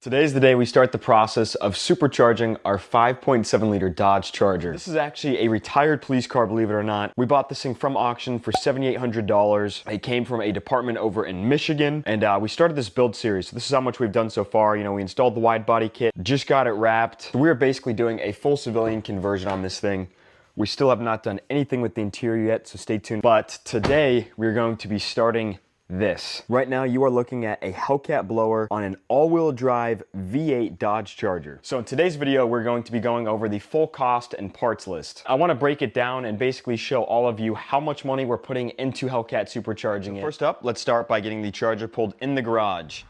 Today's the day we start the process of supercharging our 5.7 liter Dodge Charger. This is actually a retired police car, believe it or not. We bought this thing from auction for $7,800. It came from a department over in Michigan, and we started this build series. So this is how much we've done so far. You know, we installed the wide body kit, just got it wrapped. So we're basically doing a full civilian conversion on this thing. We still have not done anything with the interior yet, so stay tuned. But today we're going to be starting this. Right now you are looking at a Hellcat blower on an all-wheel drive V8 Dodge Charger. So in today's video we're going to be going over the full cost and parts list. I want to break it down and basically show all of you how much money we're putting into Hellcat supercharging it. First up, let's start by getting the Charger pulled in the garage.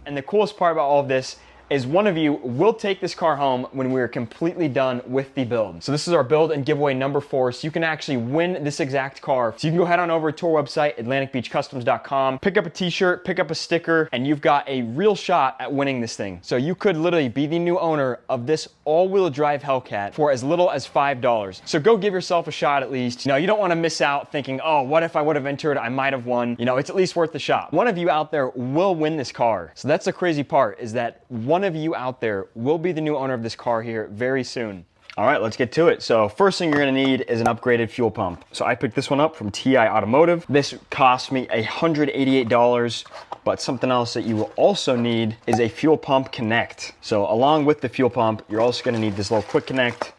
And the coolest part about all of this is one of you will take this car home when we're completely done with the build. So this is our build and giveaway number 4, so you can actually win this exact car. So you can go head on over to our website, atlanticbeachcustoms.com, pick up a t-shirt, pick up a sticker, and you've got a real shot at winning this thing. So you could literally be the new owner of this all-wheel drive Hellcat for as little as $5. So go give yourself a shot at least. You know, you don't want to miss out thinking, oh, what if I would have entered, I might have won. You know, it's at least worth the shot. One of you out there will win this car. So that's the crazy part, is that one of you out there will be the new owner of this car here very soon. All right, let's get to it. So first thing you're gonna need is an upgraded fuel pump. So I picked this one up from TI Automotive. This cost me $188, but something else that you will also need is a fuel pump connect. So along with the fuel pump, you're also gonna need this little quick connect.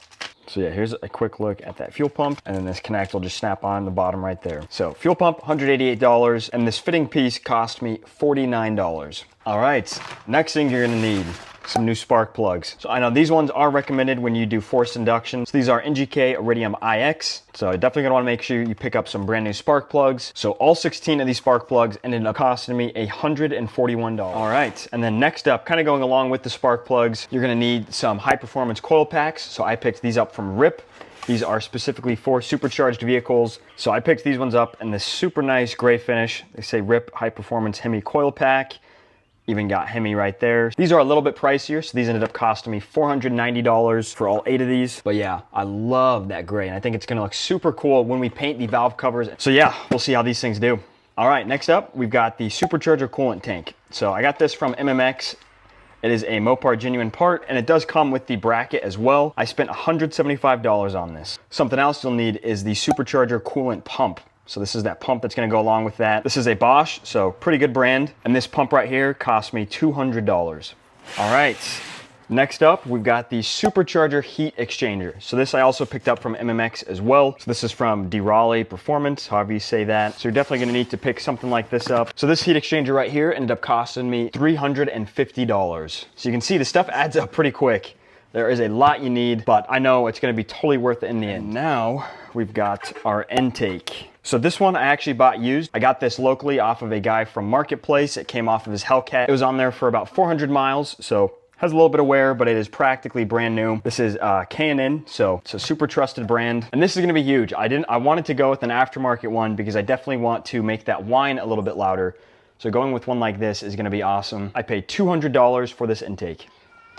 So yeah, here's a quick look at that fuel pump, and then this connect will just snap on the bottom right there. So fuel pump, $188, and this fitting piece cost me $49. All right, next thing you're gonna need, some new spark plugs. So I know these ones are recommended when you do forced induction. So these are NGK Iridium IX. So definitely gonna wanna make sure you pick up some brand new spark plugs. So all 16 of these spark plugs ended up costing me $141. All right, and then next up, kind of going along with the spark plugs, you're gonna need some high performance coil packs. So I picked these up from RIP. These are specifically for supercharged vehicles. So I picked these ones up in this super nice gray finish. They say RIP high performance Hemi coil pack. Even got Hemi right there. These are a little bit pricier, so these ended up costing me $490 for all 8 of these. But yeah, I love that gray, and I think it's gonna look super cool when we paint the valve covers. So yeah, we'll see how these things do. All right, next up, we've got the Supercharger coolant tank. So I got this from MMX. It is a Mopar genuine part, and it does come with the bracket as well. I spent $175 on this. Something else you'll need is the Supercharger coolant pump. So this is that pump that's gonna go along with that. This is a Bosch, so pretty good brand. And this pump right here cost me $200. All right, next up, we've got the Supercharger heat exchanger. So this I also picked up from MMX as well. So this is from DeRaleigh Performance, however you say that. So you're definitely gonna need to pick something like this up. So this heat exchanger right here ended up costing me $350. So you can see the stuff adds up pretty quick. There is a lot you need, but I know it's gonna be totally worth it in the end. And now we've got our intake. So this one I actually bought used. I got this locally off of a guy from Marketplace. It came off of his Hellcat. It was on there for about 400 miles, so has a little bit of wear, but it is practically brand new. This is K&N, so it's a super trusted brand. And this is gonna be huge. I wanted to go with an aftermarket one because I definitely want to make that whine a little bit louder. So going with one like this is gonna be awesome. I paid $200 for this intake.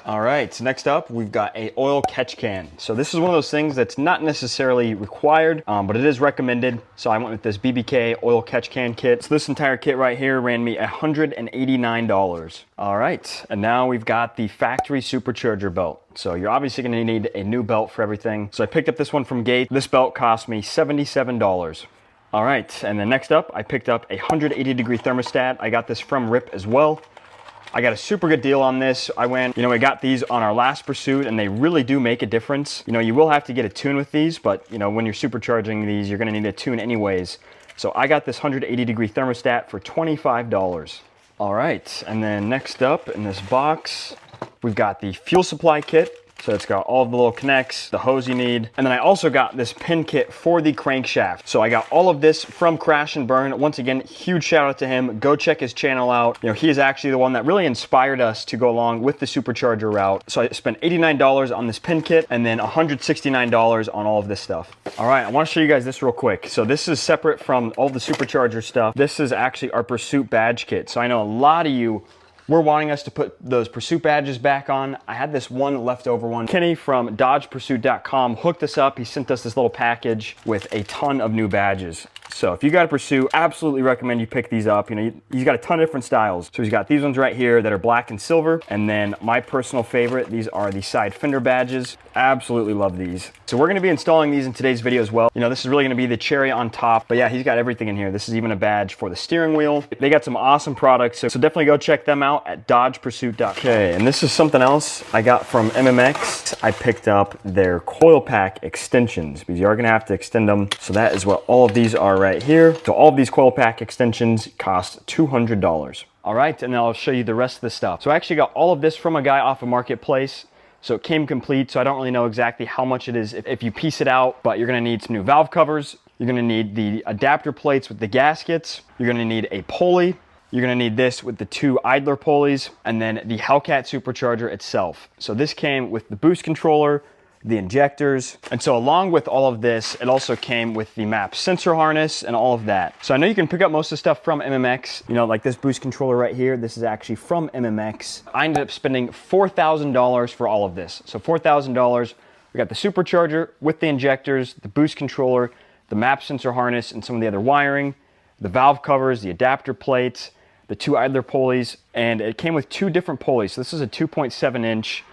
All right, so next up, we've got a oil catch can. So this is one of those things that's not necessarily required, but it is recommended. So I went with this BBK oil catch can kit. So this entire kit right here ran me $189. All right, and now we've got the factory Supercharger belt. So you're obviously gonna need a new belt for everything. So I picked up this one from Gate. This belt cost me $77. All right, and then next up, I picked up a 180-degree thermostat. I got this from RIP as well. I got a super good deal on this. We got these on our last pursuit, and they really do make a difference. You know, you will have to get a tune with these, but you know, when you're supercharging these, you're gonna need a tune anyways. So I got this 180-degree thermostat for $25. All right, and then next up in this box, we've got the fuel supply kit. So it's got all of the little connects, the hose you need. And then I also got this pin kit for the crankshaft. So I got all of this from Crash and Burn. Once again, huge shout out to him. Go check his channel out. You know, he is actually the one that really inspired us to go along with the Supercharger route. So I spent $89 on this pin kit and then $169 on all of this stuff. All right, I want to show you guys this real quick. So this is separate from all the Supercharger stuff. This is actually our Pursuit badge kit. So I know a lot of you were wanting us to put those Pursuit badges back on. I had this one leftover one. Kenny from DodgePursuit.com hooked us up. He sent us this little package with a ton of new badges. So if you got a Pursuit, absolutely recommend you pick these up. You know, he's got a ton of different styles. So he's got these ones right here that are black and silver. And then my personal favorite, these are the side fender badges. Absolutely love these. So we're gonna be installing these in today's video as well. You know, this is really gonna be the cherry on top, but yeah, he's got everything in here. This is even a badge for the steering wheel. They got some awesome products, so definitely go check them out at DodgePursuit.com. Okay, and this is something else I got from MMX. I picked up their coil pack extensions because you are gonna have to extend them. So that is what all of these are right here. So all of these coil pack extensions cost $200. All right, and then I'll show you the rest of the stuff. So I actually got all of this from a guy off of Marketplace. So it came complete, so I don't really know exactly how much it is if you piece it out, but you're gonna need some new valve covers. You're gonna need the adapter plates with the gaskets. You're gonna need a pulley. You're gonna need this with the 2 Idler Pulleys, and then the Hellcat Supercharger itself. So this came with the boost controller, the injectors. And so along with all of this, it also came with the map sensor harness and all of that. So I know you can pick up most of the stuff from MMX, you know, like this boost controller right here. This is actually from MMX. I ended up spending $4,000 for all of this. So $4,000, we got the Supercharger with the injectors, the boost controller, the map sensor harness, and some of the other wiring, the valve covers, the adapter plates, the 2 Idler pulleys, and it came with 2 different pulleys. So this is a 2.7 inch.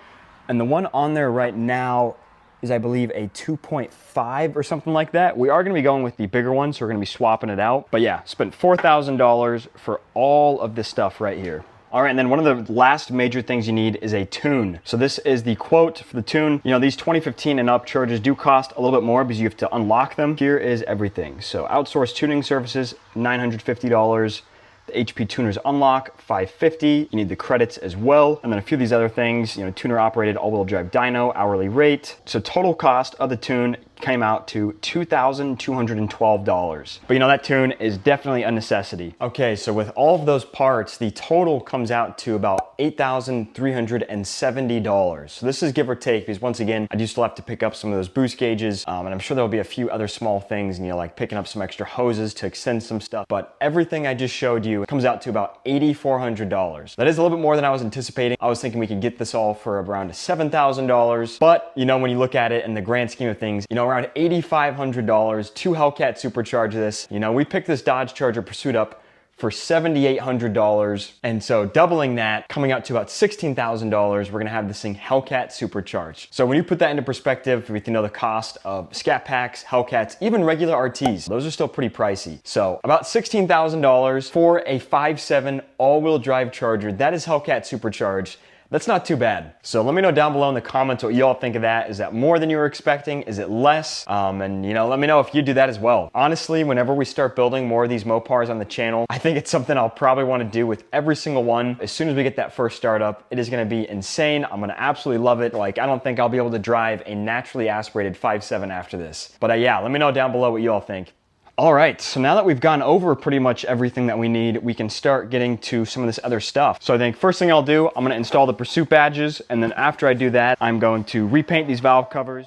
And the one on there right now is, I believe, a 2.5 or something like that. We are gonna be going with the bigger one, so we're gonna be swapping it out. But yeah, spent $4,000 for all of this stuff right here. All right, and then one of the last major things you need is a tune. So this is the quote for the tune. You know, these 2015 and up chargers do cost a little bit more because you have to unlock them. Here is everything. So outsourced tuning services, $950. The HP Tuners Unlock, $550. You need the credits as well. And then a few of these other things, you know, tuner operated all-wheel drive dyno, hourly rate. So total cost of the tune came out to $2,212. But you know, that tune is definitely a necessity. Okay, so with all of those parts, the total comes out to about $8,370. So this is give or take, because once again, I do still have to pick up some of those boost gauges, and I'm sure there'll be a few other small things, you know, like picking up some extra hoses to extend some stuff. But everything I just showed you comes out to about $8,400. That is a little bit more than I was anticipating. I was thinking we could get this all for around $7,000. But you know, when you look at it in the grand scheme of things, you know, around $8,500 to Hellcat Supercharger this. You know, we picked this Dodge Charger Pursuit up for $7,800. And so doubling that, coming out to about $16,000, we're gonna have this thing Hellcat Supercharged. So when you put that into perspective, we can know the cost of Scat Packs, Hellcats, even regular RTs, those are still pretty pricey. So about $16,000 for a 5.7 all-wheel drive charger. That is Hellcat Supercharged. That's not too bad. So let me know down below in the comments what you all think of that. Is that more than you were expecting? Is it less? And you know, let me know if you do that as well. Honestly, whenever we start building more of these Mopars on the channel, I think it's something I'll probably want to do with every single one. As soon as we get that first startup, it is going to be insane. I'm going to absolutely love it. Like, I don't think I'll be able to drive a naturally aspirated 5.7 after this. But yeah, let me know down below what you all think. All right, so now that we've gone over pretty much everything that we need, we can start getting to some of this other stuff. So I think first thing I'll do, I'm gonna install the Pursuit badges, and then after I do that, I'm going to repaint these valve covers.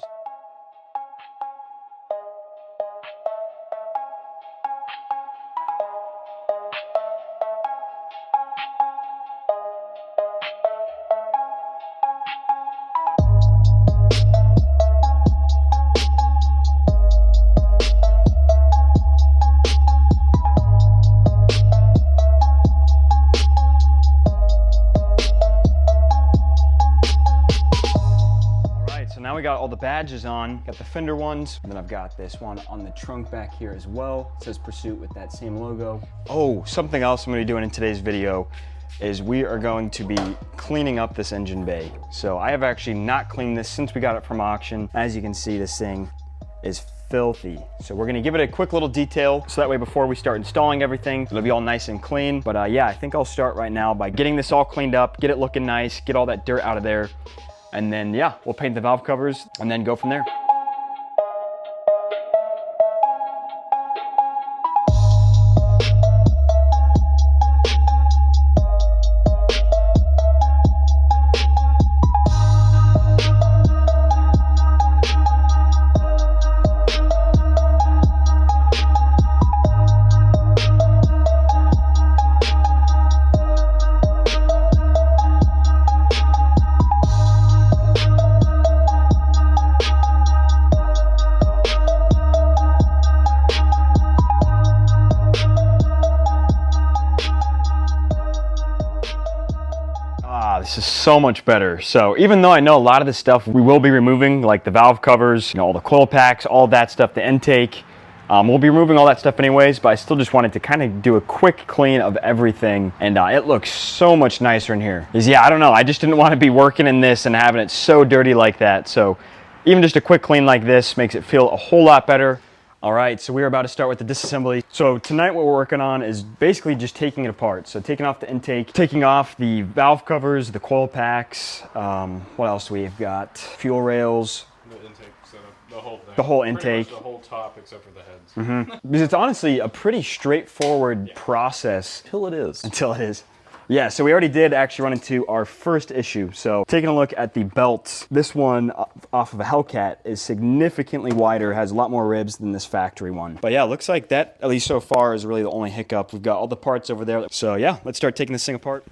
Now we got all the badges on, got the fender ones, and then I've got this one on the trunk back here as well. It says Pursuit with that same logo. Oh, something else I'm gonna be doing in today's video is we are going to be cleaning up this engine bay. So I have actually not cleaned this since we got it from auction. As you can see, this thing is filthy. So we're gonna give it a quick little detail so that way before we start installing everything, it'll be all nice and clean. But yeah, I think I'll start right now by getting this all cleaned up, get it looking nice, get all that dirt out of there. And then yeah, we'll paint the valve covers and then go from there. This is so much better. So even though I know a lot of the stuff we will be removing, like the valve covers, you know, all the coil packs, all that stuff, the intake, we'll be removing all that stuff anyways, but I still just wanted to kind of do a quick clean of everything, and it looks so much nicer in here. Because yeah, I don't know, I just didn't want to be working in this and having it so dirty like that. So even just a quick clean like this makes it feel a whole lot better. All right, so we're about to start with the disassembly. So tonight what we're working on is basically just taking it apart. So taking off the intake, taking off the valve covers, the coil packs. What else we've got? Fuel rails. The intake setup, the whole thing. The whole intake. Pretty much the whole top except for the heads. Because it's honestly a pretty straightforward process. Until it is. Until it is. Yeah, so we already did actually run into our first issue. So taking a look at the belts, this one off of a Hellcat is significantly wider, has a lot more ribs than this factory one. But yeah, looks like that, at least so far, is really the only hiccup. We've got all the parts over there. So yeah, let's start taking this thing apart.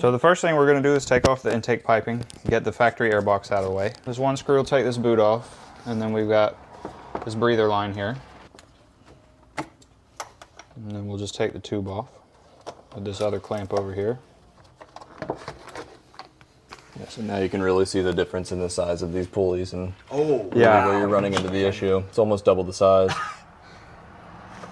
So the first thing we're going to do is take off the intake piping, get the factory air box out of the way. This one screw will take this boot off, and then we've got this breather line here. And then we'll just take the tube off with this other clamp over here. Yeah, so now you can really see the difference in the size of these pulleys and Oh, yeah, where you're running into the issue. It's almost double the size.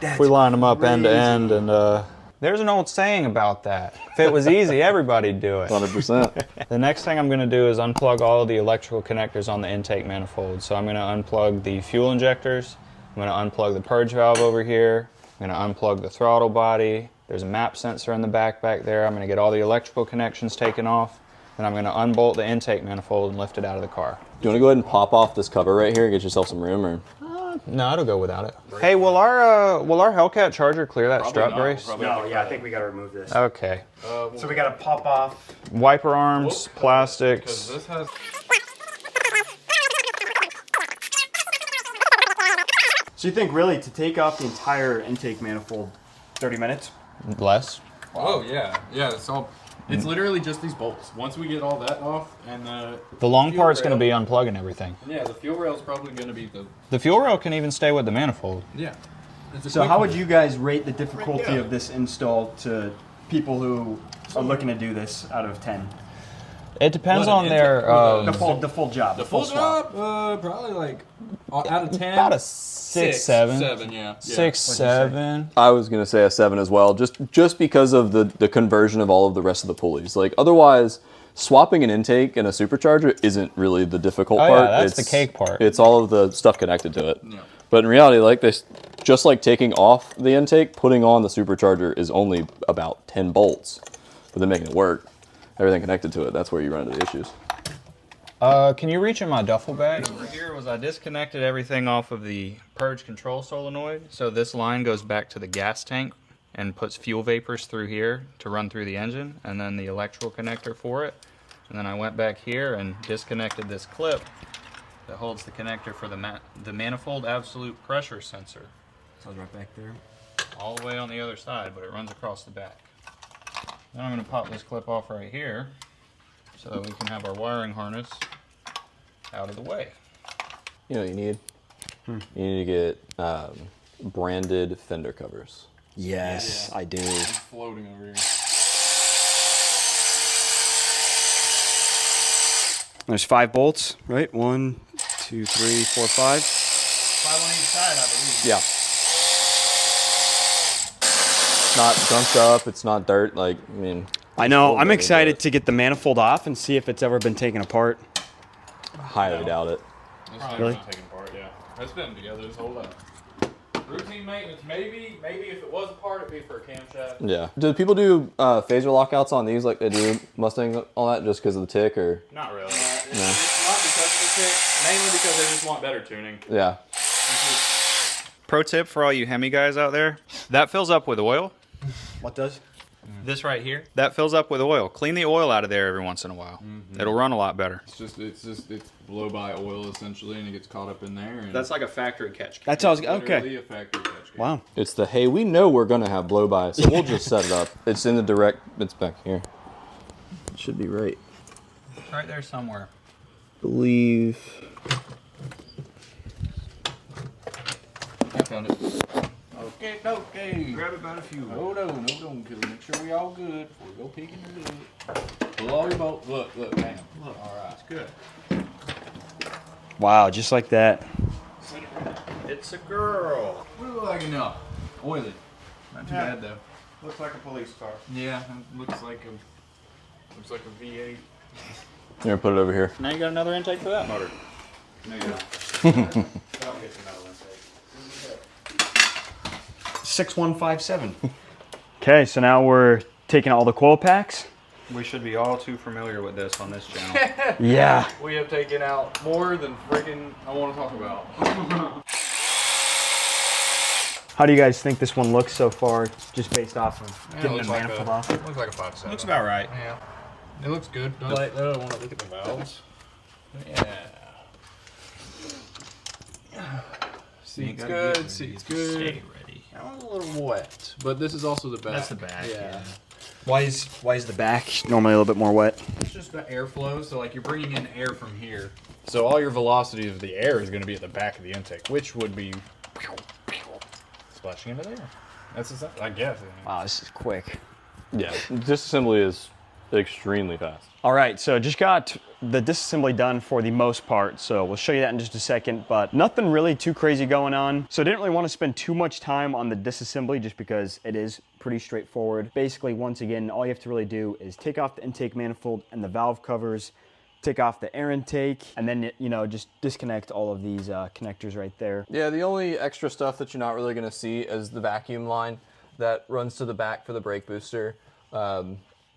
if we line them up end to end, and there's an old saying about that. If it was easy, everybody'd do it. 100%. The next thing I'm going to do is unplug all of the electrical connectors on the intake manifold. So I'm going to unplug the fuel injectors, I'm going to unplug the purge valve over here, I'm going to unplug the throttle body. There's a map sensor in the back there. I'm going to get all the electrical connections taken off. Then I'm going to unbolt the intake manifold and lift it out of the car. Do you want to go ahead and pop off this cover right here, get yourself some room, or? No, it'll go without it. Hey, will our Hellcat Charger clear that strut brace? no, yeah, I think we got to remove this. Okay. So we got to pop off. Wiper arms, plastics. This has So you think really to take off the entire intake manifold, 30 minutes? Less. Oh yeah, yeah. It's literally just these bolts. Once we get all that off, and The long fuel part's going to rail- be unplugging everything. Yeah, the fuel rail is probably going to be the The fuel rail can even stay with the manifold. yeah. It's a So quick how one. would you guys rate the difficulty of this install to people who are looking to do this out of 10? It depends What, on an their The full job. The full swap. job? Probably like out of 10. about a 6, 7. 7, yeah. 6, 7. I was going to say a 7 as well, just because of the conversion of all of the rest of the pulleys. Like, otherwise, swapping an intake and a supercharger isn't really the difficult Oh, part. yeah, that's the cake part. It's all of the stuff connected to it. Yeah. But in reality, like this, just like taking off the intake, putting on the supercharger is only about 10 bolts. But then making it work, everything connected to it, that's where you run into the issues. Can you reach in my duffel bag? Over here was I disconnected everything off of the purge control solenoid. So this line goes back to the gas tank and puts fuel vapors through here to run through the engine, and then the electrical connector for it. And then I went back here and disconnected this clip that holds the connector for the manifold absolute pressure sensor. So right back there. All the way on the other side, but it runs across the back. Then I'm going to pop this clip off right here so that we can have our wiring harness out of the way. You know what you need? You need to get branded fender covers. Yes, I do. It's floating over here. There's 5 bolts, right? 1, 2, 3, 4, 5. 5 on each side, I believe. Yeah. It's not gunked up, it's not dirt, like, I mean. I know. Cool, I'm but excited to get the manifold off and see if it's ever been taken apart. Highly doubt it. It's not Really? even taken apart, yeah. That's been together this whole time. Routine maintenance, maybe if it was a part, it'd be for a camshaft. Yeah. Do people do phaser lockouts on these like they do Mustang, all that, just because of the tick, or? Not really. It's not because of the tick, mainly because they just want better tuning. Yeah. Pro tip for all you Hemi guys out there, that fills up with oil. What does? This right here, that fills up with oil. Clean the oil out of there every once in a while. It'll run a lot better. It's blow by oil essentially, and it gets caught up in there. And That's like a factory catch. That's how I was, literally okay. a factory catch gate. Wow. It's the, hey, we know we're gonna have blow by, so we'll just set it up. It's in the direct, it's back here. It should be right. It's right there somewhere. Believe. I found it. Okay. Grab about a few. Hold on, because make sure we all good before we go peeking into it. Pull all your bolts. Look, bam. Look, all right. It's good. Wow, just like that. It's a girl. What do you look like enough? Oily. Not too bad though. Looks like a police car. Yeah, it looks like a V8. Here, put it over here. Now you got another intake for that motor. No, you don't. 6157. Okay, so now we're taking all the coil packs. We should be all too familiar with this on this channel. Yeah. We have taken out more than friggin' I want to talk about. How do you guys think this one looks so far, just based off of getting the looks like manifold a, off? looks like a 5.7. Looks about right. Yeah. It looks good. Don't I want to look at the valves. Yeah. Seat's good. Seat's good. Stay ready. That one's a little wet, but this is also the back. That's the back. Yeah. Why is the back normally a little bit more wet? It's just the airflow. So like you're bringing in air from here. So all your velocity of the air is going to be at the back of the intake, which would be splashing into there. That's I guess. Wow, this is quick. Yeah, disassembly is extremely fast. All right, so just got the disassembly done for the most part, so we'll show you that in just a second, but nothing really too crazy going on. So I didn't really want to spend too much time on the disassembly just because it is pretty straightforward. Basically, once again, all you have to really do is take off the intake manifold and the valve covers, take off the air intake, and then, you know, just disconnect all of these connectors right there. Yeah, the only extra stuff that you're not really gonna see is the vacuum line that runs to the back for the brake booster.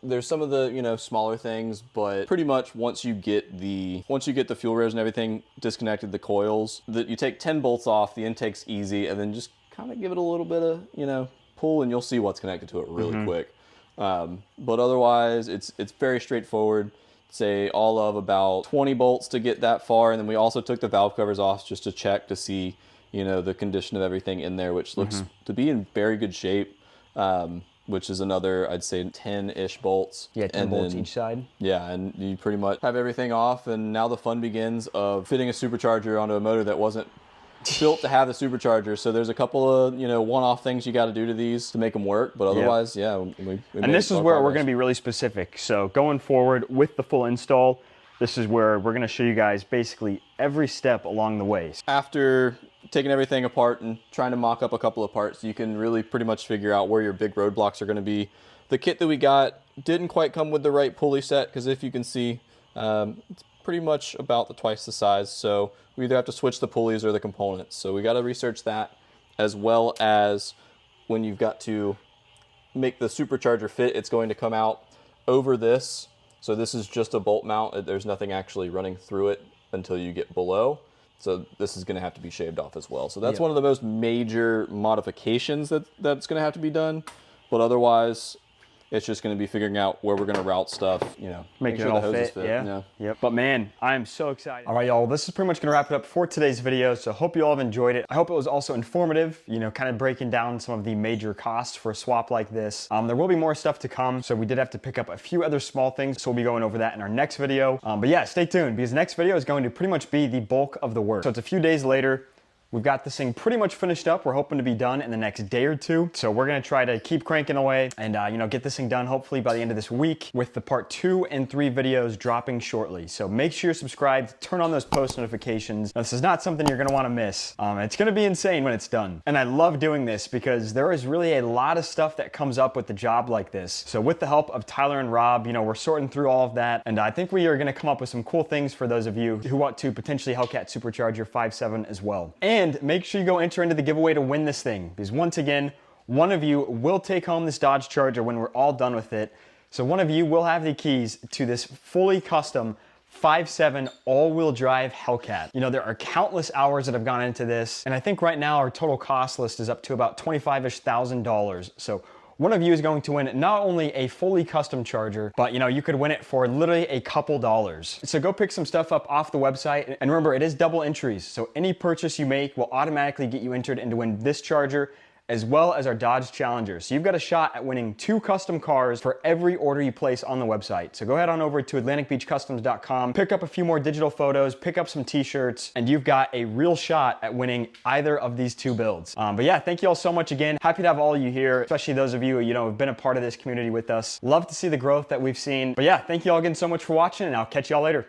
There's some of the, you know, smaller things, but pretty much once you get the fuel rails and everything disconnected, the coils, that you take 10 bolts off, the intake's easy, and then just kind of give it a little bit of, you know, pull, and you'll see what's connected to it really quick. But otherwise, it's very straightforward. Say all of about 20 bolts to get that far, and then we also took the valve covers off just to check to see, you know, the condition of everything in there, which looks to be in very good shape. Which is another, I'd say, 10-ish bolts. Yeah, 10 and bolts then, each side. Yeah, and you pretty much have everything off, and now the fun begins of fitting a supercharger onto a motor that wasn't built to have the supercharger. So there's a couple of, you know, one-off things you got to do to these to make them work, but otherwise, yeah, we And this is where we're going to be really specific. So going forward with the full install, this is where we're going to show you guys basically every step along the way. After taking everything apart and trying to mock up a couple of parts, you can really pretty much figure out where your big roadblocks are going to be. The kit that we got didn't quite come with the right pulley set, because if you can see, it's pretty much about twice the size, so we either have to switch the pulleys or the components. So we got to research that, as well as when you've got to make the supercharger fit, it's going to come out over this. So this is just a bolt mount. There's nothing actually running through it until you get below. So this is going to have to be shaved off as well. So that's one of the most major modifications that's going to have to be done. But otherwise, it's just going to be figuring out where we're going to route stuff, you know, Make sure it all the hoses fit. Yeah. Yeah. Yep. But man, I am so excited. All right, y'all, this is pretty much going to wrap it up for today's video. So hope you all have enjoyed it. I hope it was also informative, you know, kind of breaking down some of the major costs for a swap like this. There will be more stuff to come. So we did have to pick up a few other small things. So we'll be going over that in our next video. But yeah, stay tuned, because the next video is going to pretty much be the bulk of the work. So it's a few days later. We've got this thing pretty much finished up. We're hoping to be done in the next day or two. So we're gonna try to keep cranking away and you know, get this thing done hopefully by the end of this week, with the part 2 and 3 videos dropping shortly. So make sure you're subscribed, turn on those post notifications. Now, this is not something you're gonna wanna miss. It's gonna be insane when it's done. And I love doing this because there is really a lot of stuff that comes up with the job like this. So with the help of Tyler and Rob, you know, we're sorting through all of that. And I think we are gonna come up with some cool things for those of you who want to potentially Hellcat Supercharger 5.7 as well. And And make sure you go enter into the giveaway to win this thing, because once again, one of you will take home this Dodge Charger when we're all done with it. So one of you will have the keys to this fully custom 5.7 all-wheel drive Hellcat. You know, there are countless hours that have gone into this, and I think right now our total cost list is up to about $25,000. So one of you is going to win not only a fully custom charger, but you know, you could win it for literally a couple dollars. So go pick some stuff up off the website, and remember, it is double entries. So any purchase you make will automatically get you entered into win this charger, as well as our Dodge Challenger. So you've got a shot at winning 2 custom cars for every order you place on the website. So go ahead on over to AtlanticBeachCustoms.com, pick up a few more digital photos, pick up some t-shirts, and you've got a real shot at winning either of these 2 builds. But yeah, thank you all so much again. Happy to have all of you here, especially those of you who have been a part of this community with us. Love to see the growth that we've seen. But yeah, thank you all again so much for watching, and I'll catch you all later.